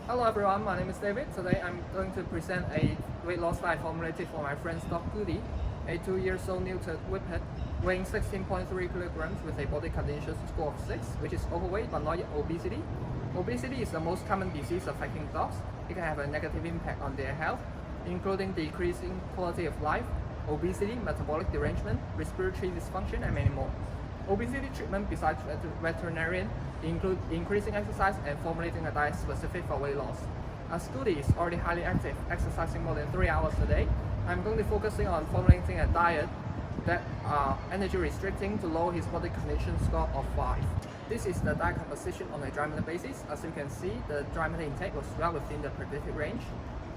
Hello everyone, my name is David. Today I'm going to present a weight loss diet formulated for my friend's dog Goody, a 2-year-old neutered whippet weighing 16.3 kilograms with a body condition score of 6, which is overweight but not yet obesity. Obesity is the most common disease affecting dogs. It can have a negative impact on their health, including decreasing quality of life, obesity, metabolic derangement, respiratory dysfunction, and many more. Obesity treatment besides veterinarian include increasing exercise and formulating a diet specific for weight loss. As Goody is already highly active, exercising more than 3 hours a day, I'm going to be focusing on formulating a diet that are energy restricting to lower his body condition score of 5. This is the diet composition on a dry matter basis. As you can see, the dry matter intake was well within the predicted range,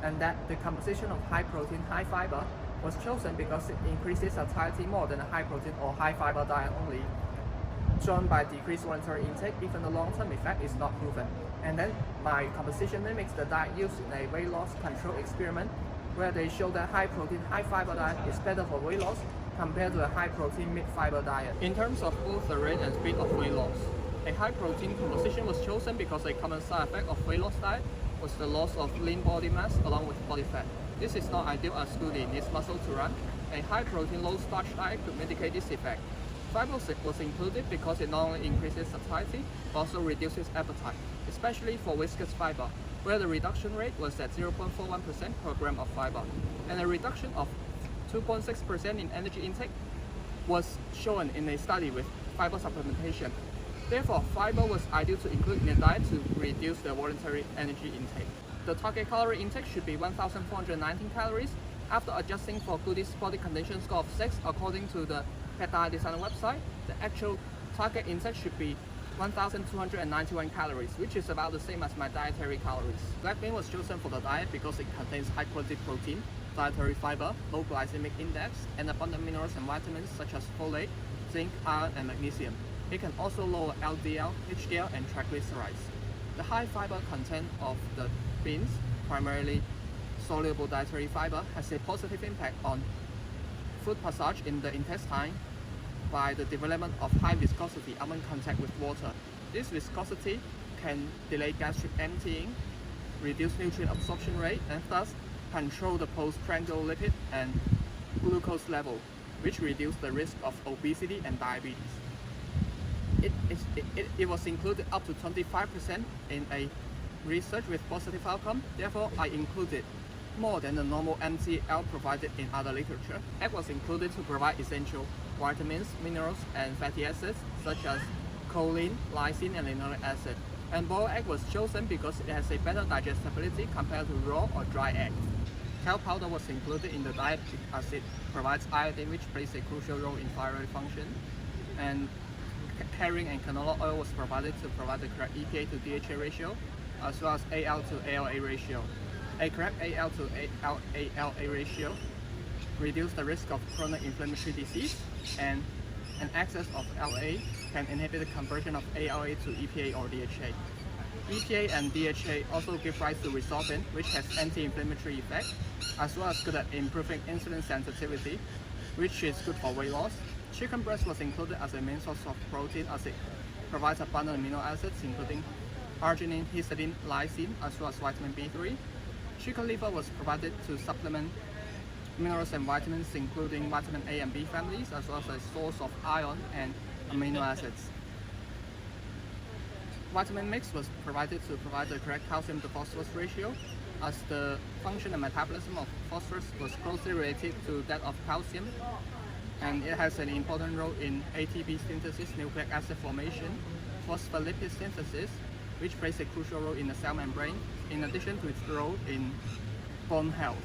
and that the composition of high protein, high fiber was chosen because it increases satiety more than a high protein or high fiber diet only, shown by decreased voluntary intake. Even the long-term effect is not proven. And then my composition mimics the diet used in a weight loss control experiment, where they show that high protein, high fiber diet is better for weight loss compared to a high protein, mid fiber diet. In terms of both the rate and speed of weight loss, a high protein composition was chosen because a common side effect of weight loss diet was the loss of lean body mass along with body fat. This is not ideal as Goody needs muscle to run. A high protein, low starch diet could mitigate this effect. Fiber was included because it not only increases satiety but also reduces appetite, especially for viscous fiber, where the reduction rate was at 0.41% per gram of fiber, and a reduction of 2.6% in energy intake was shown in a study with fiber supplementation. Therefore, fiber was ideal to include in the diet to reduce the voluntary energy intake. The target calorie intake should be 1,419 calories. After adjusting for Goody's body condition score of 6 according to the Pet Diet Designer website, the actual target intake should be 1,291 calories, which is about the same as my dietary calories. Black bean was chosen for the diet because it contains high quality protein, dietary fiber, low glycemic index, and abundant minerals and vitamins such as folate, zinc, iron, and magnesium. It can also lower LDL, HDL, and triglycerides. The high fiber content of the beans, primarily soluble dietary fiber, has a positive impact on food passage in the intestine by the development of high viscosity upon contact with water. This viscosity can delay gastric emptying, reduce nutrient absorption rate, and thus control the postprandial lipid and glucose level, which reduce the risk of obesity and diabetes. It was included up to 25% in a research with positive outcome. Therefore, I included more than the normal MCL provided in other literature. Egg was included to provide essential vitamins, minerals, and fatty acids such as choline, lysine, and linoleic acid. And boiled egg was chosen because it has a better digestibility compared to raw or dry egg. Kelp powder was included in the diet as it provides iodine, which plays a crucial role in thyroid function. And herring and canola oil was provided to provide the correct EPA to DHA ratio, as well as AL to ALA ratio. A correct AL to ALA ratio reduces the risk of chronic inflammatory disease, and an excess of LA can inhibit the conversion of ALA to EPA or DHA. EPA and DHA also give rise to resorpin, which has anti-inflammatory effect, as well as good at improving insulin sensitivity, which is good for weight loss. Chicken breast was included as a main source of protein as it provides abundant amino acids including arginine, histidine, lysine, as well as vitamin B3. Chicken liver was provided to supplement minerals and vitamins including vitamin A and B families, as well as a source of iron and amino acids. Vitamin mix was provided to provide the correct calcium to phosphorus ratio, as the function and metabolism of phosphorus was closely related to that of calcium, and it has an important role in ATP synthesis, nucleic acid formation, phospholipid synthesis, which plays a crucial role in the cell membrane, in addition to its role in bone health.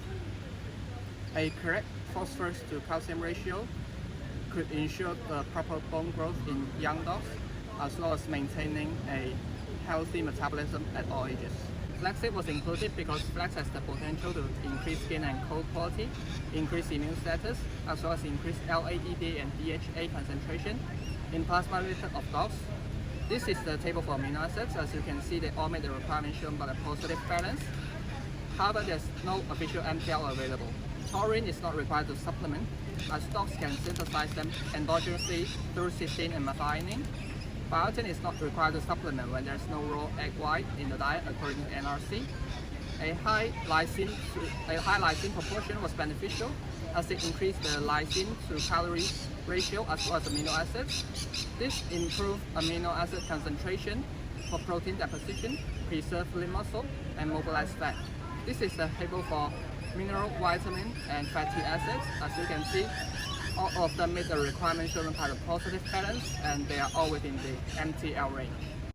A correct phosphorus to calcium ratio could ensure the proper bone growth in young dogs, as well as maintaining a healthy metabolism at all ages. Flaxseed was included because flax has the potential to increase skin and coat quality, increase immune status, as well as increase LAED and DHA concentration in plasma lipid of dogs. This is the table for amino acids. As you can see, they all meet the requirement shown by the positive balance. However, there's no official MTL available. Taurine is not required to supplement, as dogs can synthesize them endogenously through cysteine and methionine. Biotin is not required to supplement when there's no raw egg white in the diet according to NRC. A high lysine proportion was beneficial as it increased the lysine to calories ratio as well as amino acids. This improved amino acid concentration for protein deposition, preserve lean muscle, and mobilize fat. This is a table for mineral, vitamin, and fatty acids. As you can see, all of them meet the requirement shown by the positive balance, and they are all within the MTL range.